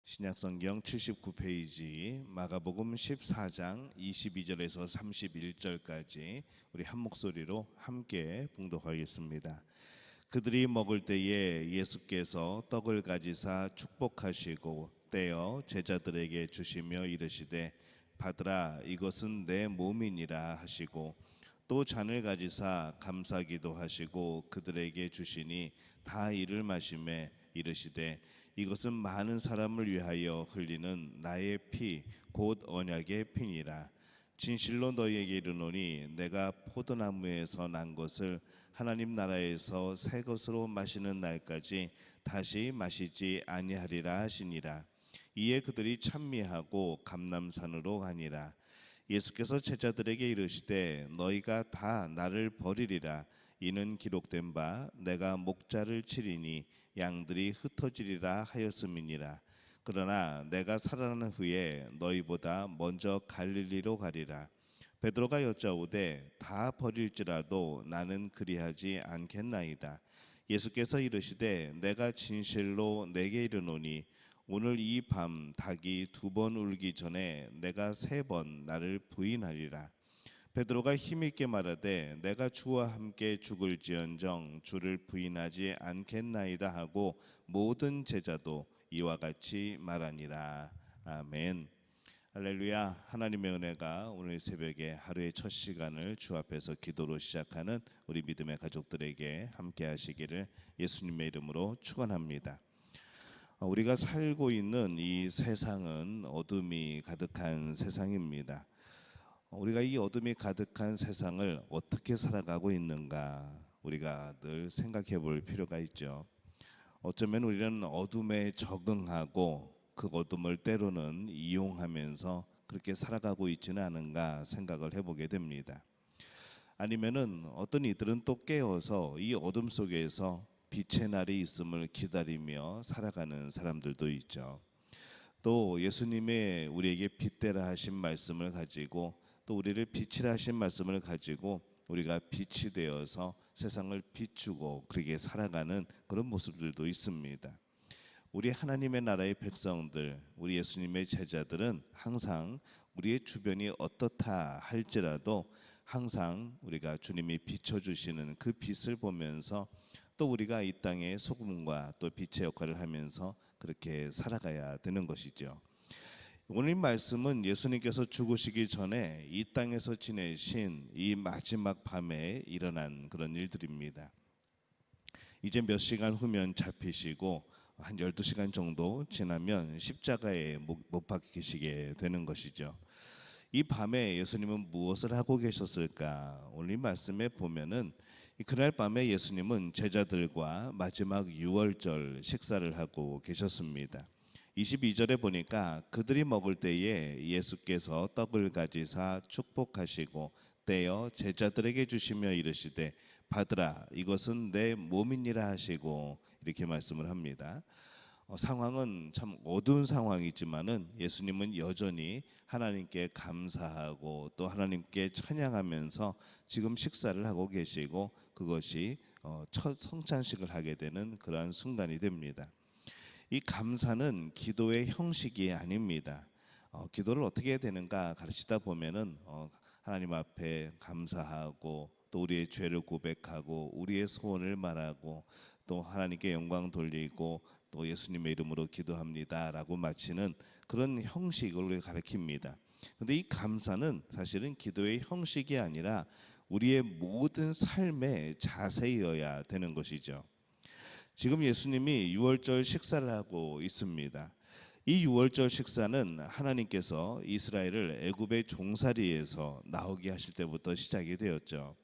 신약성경 79페이지 마가복음 14장 22절에서 31절까지 우리 한 목소리로 함께 봉독하겠습니다. 그들이 먹을 때에 예수께서 떡을 가지사 축복하시고 떼어 제자들에게 주시며 이르시되 받으라, 이것은 내 몸이니라 하시고 또 잔을 가지사 감사기도 하시고 그들에게 주시니 다 이를 마시매 이르시되 이것은 많은 사람을 위하여 흘리는 나의 피 곧 언약의 피니라. 진실로 너희에게 이르노니 내가 포도나무에서 난 것을 하나님 나라에서 새 것으로 마시는 날까지 다시 마시지 아니하리라 하시니라. 이에 그들이 찬미하고 감람산으로 가니라. 예수께서 제자들에게 이르시되 너희가 다 나를 버리리라. 이는 기록된 바 내가 목자를 치리니 양들이 흩어지리라 하였음이니라. 그러나 내가 살아난 후에 너희보다 먼저 갈릴리로 가리라. 베드로가 여짜오되 다 버릴지라도 나는 그리하지 않겠나이다. 예수께서 이르시되 내가 진실로 내게 이르노니 오늘 이 밤 닭이 2번 울기 전에 내가 3번 나를 부인하리라. 베드로가 힘있게 말하되 내가 주와 함께 죽을지언정 주를 부인하지 않겠나이다 하고 모든 제자도 이와 같이 말하니라. 아멘. 할렐루야. 하나님의 은혜가 오늘 새벽에 하루의 첫 시간을 주 앞에서 기도로 시작하는 우리 믿음의 가족들에게 함께 하시기를 예수님의 이름으로 축원합니다. 우리가 살고 있는 이 세상은 어둠이 가득한 세상입니다. 우리가 이 어둠이 가득한 세상을 어떻게 살아가고 있는가 우리가 늘 생각해 볼 필요가 있죠. 어쩌면 우리는 어둠에 적응하고 그 어둠을 때로는 이용하면서 그렇게 살아가고 있지는 않은가 생각을 해보게 됩니다. 아니면은 어떤 이들은 또 깨어서 이 어둠 속에서 빛의 날이 있음을 기다리며 살아가는 사람들도 있죠. 또 예수님의 우리에게 빛되라 하신 말씀을 가지고 또 우리를 빛이라 하신 말씀을 가지고 우리가 빛이 되어서 세상을 비추고 그렇게 살아가는 그런 모습들도 있습니다. 우리 하나님의 나라의 백성들, 우리 예수님의 제자들은 항상 우리의 주변이 어떻다 할지라도 항상 우리가 주님이 비춰주시는 그 빛을 보면서 또 우리가 이 땅의 소금과 또 빛의 역할을 하면서 그렇게 살아가야 되는 것이죠. 오늘 말씀은 예수님께서 죽으시기 전에 이 땅에서 지내신 이 마지막 밤에 일어난 그런 일들입니다. 이제 몇 시간 후면 잡히시고 한 12시간 정도 지나면 십자가에 못 박히시게 되는 것이죠. 이 밤에 예수님은 무엇을 하고 계셨을까? 오늘 이 말씀에 보면은 그날 밤에 예수님은 제자들과 마지막 유월절 식사를 하고 계셨습니다. 22절에 보니까 그들이 먹을 때에 예수께서 떡을 가지사 축복하시고 떼어 제자들에게 주시며 이르시되 받으라, 이것은 내 몸이니라 하시고 이렇게 말씀을 합니다. 상황은 참 어두운 상황이지만은 예수님은 여전히 하나님께 감사하고 또 하나님께 찬양하면서 지금 식사를 하고 계시고 그것이 첫 성찬식을 하게 되는 그러한 순간이 됩니다. 이 감사는 기도의 형식이 아닙니다. 기도를 어떻게 해야 되는가 가르치다 보면은 하나님 앞에 감사하고 또 우리의 죄를 고백하고 우리의 소원을 말하고 또 하나님께 영광 돌리고 또 예수님의 이름으로 기도합니다라고 마치는 그런 형식을 우리가 가르칩니다. 그런데 이 감사는 사실은 기도의 형식이 아니라 우리의 모든 삶의 자세여야 되는 것이죠. 지금 예수님이 유월절 식사를 하고 있습니다. 이 유월절 식사는 하나님께서 이스라엘을 애굽의 종살이에서 나오게 하실 때부터 시작이 되었죠.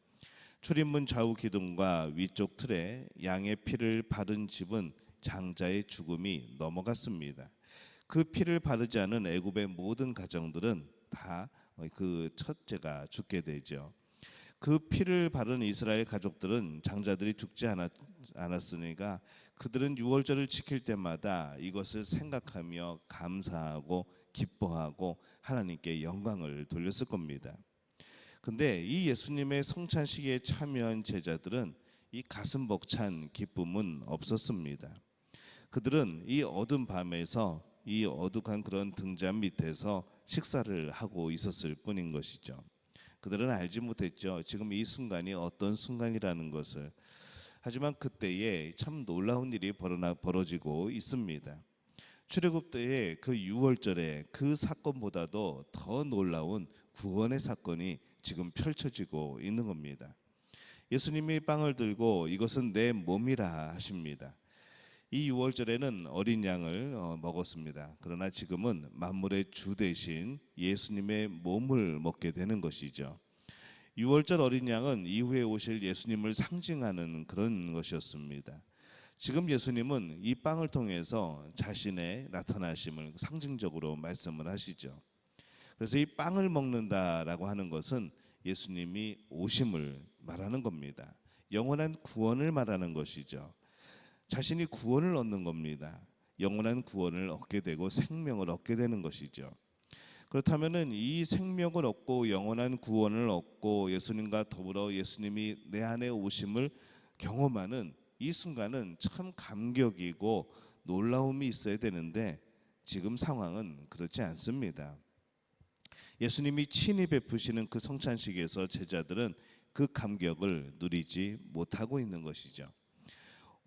출입문 좌우 기둥과 위쪽 틀에 양의 피를 바른 집은 장자의 죽음이 넘어갔습니다. 그 피를 바르지 않은 애굽의 모든 가정들은 다 그 첫째가 죽게 되죠. 그 피를 바른 이스라엘 가족들은 장자들이 죽지 않았으니까 그들은 유월절을 지킬 때마다 이것을 생각하며 감사하고 기뻐하고 하나님께 영광을 돌렸을 겁니다. 근데 이 예수님의 성찬식에 참여한 제자들은 이 가슴 벅찬 기쁨은 없었습니다. 그들은 이 어두운 밤에서 이 어둑한 그런 등잔 밑에서 식사를 하고 있었을 뿐인 것이죠. 그들은 알지 못했죠. 지금 이 순간이 어떤 순간이라는 것을. 하지만 그때에 참 놀라운 일이 벌어지고 있습니다. 출애굽 때의 그 6월절에 그 사건보다도 더 놀라운 구원의 사건이 지금 펼쳐지고 있는 겁니다. 예수님이 빵을 들고 이것은 내 몸이라 하십니다. 이 6월절에는 어린 양을 먹었습니다. 그러나 지금은 만물의 주 대신 예수님의 몸을 먹게 되는 것이죠. 6월절 어린 양은 이후에 오실 예수님을 상징하는 그런 것이었습니다. 지금 예수님은 이 빵을 통해서 자신의 나타나심을 상징적으로 말씀을 하시죠. 그래서 이 빵을 먹는다라고 하는 것은 예수님이 오심을 말하는 겁니다. 영원한 구원을 말하는 것이죠. 자신이 구원을 얻는 겁니다. 영원한 구원을 얻게 되고 생명을 얻게 되는 것이죠. 그렇다면은 이 생명을 얻고 영원한 구원을 얻고 예수님과 더불어 예수님이 내 안에 오심을 경험하는 이 순간은 참 감격이고 놀라움이 있어야 되는데 지금 상황은 그렇지 않습니다. 예수님이 친히 베푸시는 그 성찬식에서 제자들은 그 감격을 누리지 못하고 있는 것이죠.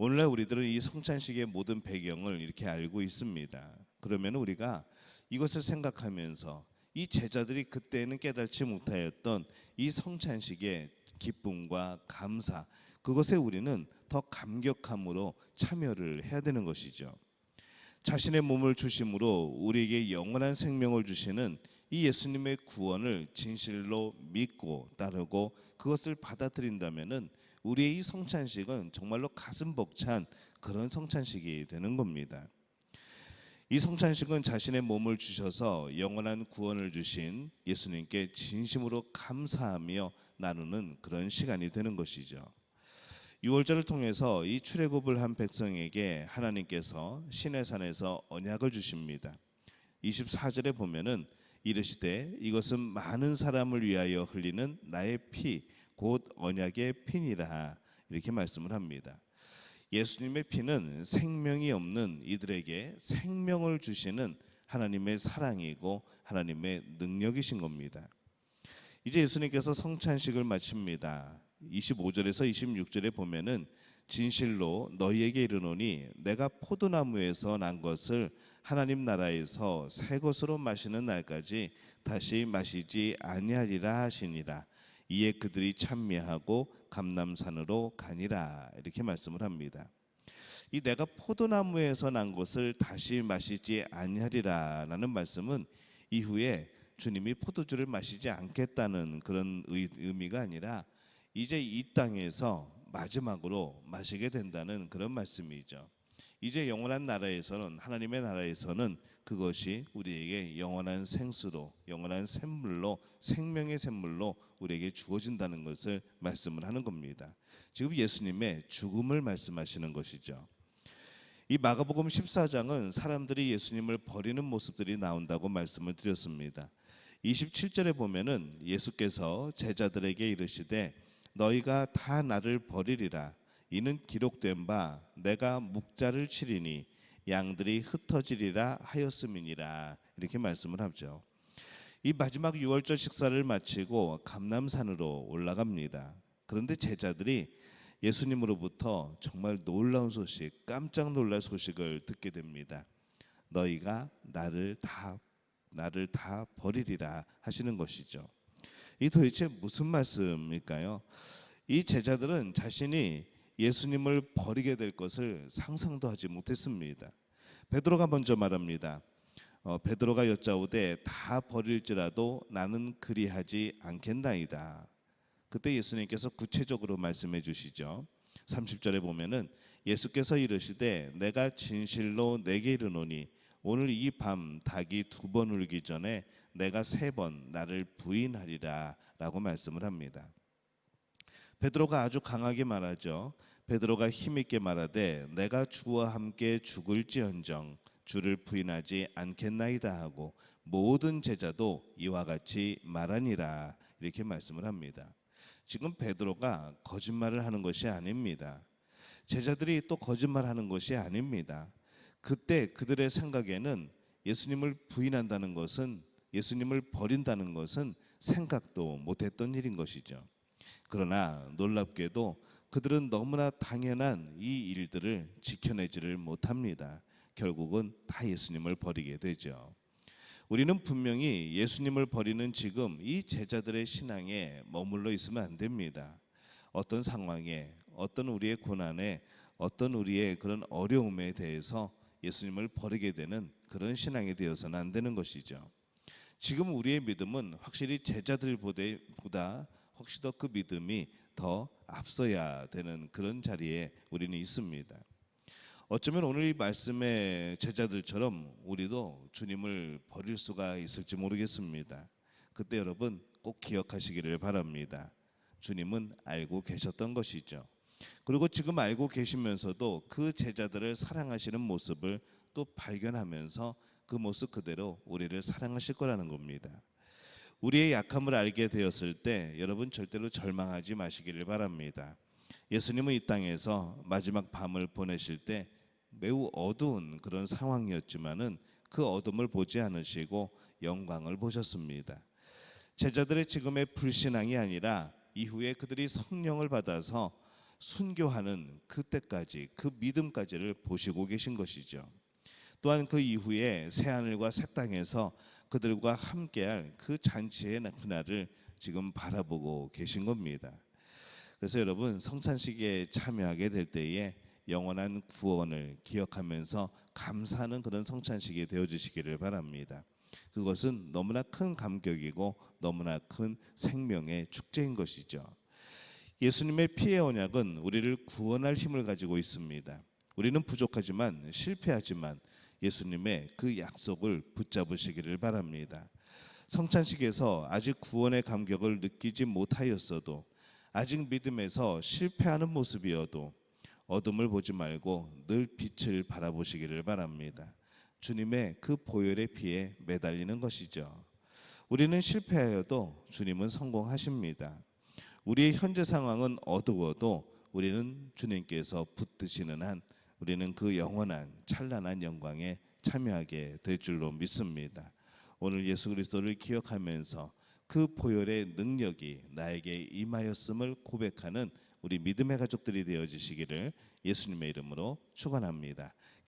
오늘날 우리들은 이 성찬식의 모든 배경을 이렇게 알고 있습니다. 그러면 우리가 이것을 생각하면서 이 제자들이 그때는 깨닫지 못하였던 이 성찬식의 기쁨과 감사, 그것에 우리는 더 감격함으로 참여를 해야 되는 것이죠. 자신의 몸을 주심으로 우리에게 영원한 생명을 주시는 이 예수님의 구원을 진실로 믿고 따르고 그것을 받아들인다면은 우리의 이 성찬식은 정말로 가슴 벅찬 그런 성찬식이 되는 겁니다. 이 성찬식은 자신의 몸을 주셔서 영원한 구원을 주신 예수님께 진심으로 감사하며 나누는 그런 시간이 되는 것이죠. 6월절을 통해서 이 출애굽을 한 백성에게 하나님께서 시내산에서 언약을 주십니다. 24절에 보면은 이르시되 이것은 많은 사람을 위하여 흘리는 나의 피 곧 언약의 피니라 이렇게 말씀을 합니다. 예수님의 피는 생명이 없는 이들에게 생명을 주시는 하나님의 사랑이고 하나님의 능력이신 겁니다. 이제 예수님께서 성찬식을 마칩니다. 25절에서 26절에 보면은 진실로 너희에게 이르노니 내가 포도나무에서 난 것을 하나님 나라에서 새 것으로 마시는 날까지 다시 마시지 아니하리라 하시니라. 이에 그들이 찬미하고 감람산으로 가니라 이렇게 말씀을 합니다. 이 내가 포도나무에서 난 것을 다시 마시지 아니하리라라는 말씀은 이후에 주님이 포도주를 마시지 않겠다는 그런 의미가 아니라 이제 이 땅에서 마지막으로 마시게 된다는 그런 말씀이죠. 이제 영원한 나라에서는 하나님의 나라에서는 그것이 우리에게 영원한 생수로 영원한 샘물로 생명의 샘물로 우리에게 주어진다는 것을 말씀을 하는 겁니다. 지금 예수님의 죽음을 말씀하시는 것이죠. 이 마가복음 14장은 사람들이 예수님을 버리는 모습들이 나온다고 말씀을 드렸습니다. 27절에 보면은 예수께서 제자들에게 이르시되 너희가 다 나를 버리리라. 이는 기록된 바 내가 묵자를 치리니 양들이 흩어지리라 하였음이니라 이렇게 말씀을 하죠. 이 마지막 6월절 식사를 마치고 감람산으로 올라갑니다. 그런데 제자들이 예수님으로부터 정말 놀라운 소식, 깜짝 놀랄 소식을 듣게 됩니다. 너희가 나를 다 버리리라 하시는 것이죠. 이 도대체 무슨 말씀일까요? 이 제자들은 자신이 예수님을 버리게 될 것을 상상도 하지 못했습니다. 베드로가 먼저 말합니다. 베드로가 여짜오되 다 버릴지라도 나는 그리하지 않겠나이다. 그때 예수님께서 구체적으로 말씀해 주시죠. 30절에 보면은 예수께서 이르시되 내가 진실로 내게 이르노니 오늘 이 밤 닭이 2번 울기 전에 내가 3번 나를 부인하리라 라고 말씀을 합니다. 베드로가 아주 강하게 말하죠. 베드로가 힘있게 말하되 내가 주와 함께 죽을지언정 주를 부인하지 않겠나이다 하고 모든 제자도 이와 같이 말하니라 이렇게 말씀을 합니다. 지금 베드로가 거짓말을 하는 것이 아닙니다. 제자들이 또 거짓말하는 것이 아닙니다. 그때 그들의 생각에는 예수님을 부인한다는 것은, 예수님을 버린다는 것은 생각도 못했던 일인 것이죠. 그러나 놀랍게도 그들은 너무나 당연한 이 일들을 지켜내지를 못합니다. 결국은 다 예수님을 버리게 되죠. 우리는 분명히 예수님을 버리는 지금 이 제자들의 신앙에 머물러 있으면 안 됩니다. 어떤 상황에, 어떤 우리의 고난에, 어떤 우리의 그런 어려움에 대해서 예수님을 버리게 되는 그런 신앙이 되어서는 안 되는 것이죠. 지금 우리의 믿음은 확실히 제자들보다 혹시 더 그 믿음이 더 앞서야 되는 그런 자리에 우리는 있습니다. 어쩌면 오늘 이 말씀의 제자들처럼 우리도 주님을 버릴 수가 있을지 모르겠습니다. 그때 여러분 꼭 기억하시기를 바랍니다. 주님은 알고 계셨던 것이죠. 그리고 지금 알고 계시면서도 그 제자들을 사랑하시는 모습을 또 발견하면서 그 모습 그대로 우리를 사랑하실 거라는 겁니다. 우리의 약함을 알게 되었을 때 여러분 절대로 절망하지 마시기를 바랍니다. 예수님은 이 땅에서 마지막 밤을 보내실 때 매우 어두운 그런 상황이었지만은 그 어둠을 보지 않으시고 영광을 보셨습니다. 제자들의 지금의 불신앙이 아니라 이후에 그들이 성령을 받아서 순교하는 그때까지, 그 믿음까지를 보시고 계신 것이죠. 또한 그 이후에 새하늘과 새 땅에서 그들과 함께할 그 잔치의 그날을 지금 바라보고 계신 겁니다. 그래서 여러분 성찬식에 참여하게 될 때에 영원한 구원을 기억하면서 감사하는 그런 성찬식이 되어주시기를 바랍니다. 그것은 너무나 큰 감격이고 너무나 큰 생명의 축제인 것이죠. 예수님의 피의 언약은 우리를 구원할 힘을 가지고 있습니다. 우리는 부족하지만 실패하지만 예수님의 그 약속을 붙잡으시기를 바랍니다. 성찬식에서 아직 구원의 감격을 느끼지 못하였어도, 아직 믿음에서 실패하는 모습이어도 어둠을 보지 말고 늘 빛을 바라보시기를 바랍니다. 주님의 그 보혈의 피에 매달리는 것이죠. 우리는 실패하여도 주님은 성공하십니다. 우리의 현재 상황은 어두워도 우리는 주님께서 붙드시는 한 우리는 그 영원한 찬란한 영광에 참여하게 될 줄로 믿습니다. 오늘 예수 그리스도를 기억하면서 그 보혈의 능력이 나에게 임하였음을 고백하는 우리 믿음의 가족들이 되어주시기를 예수님의 이름으로 축원합니다.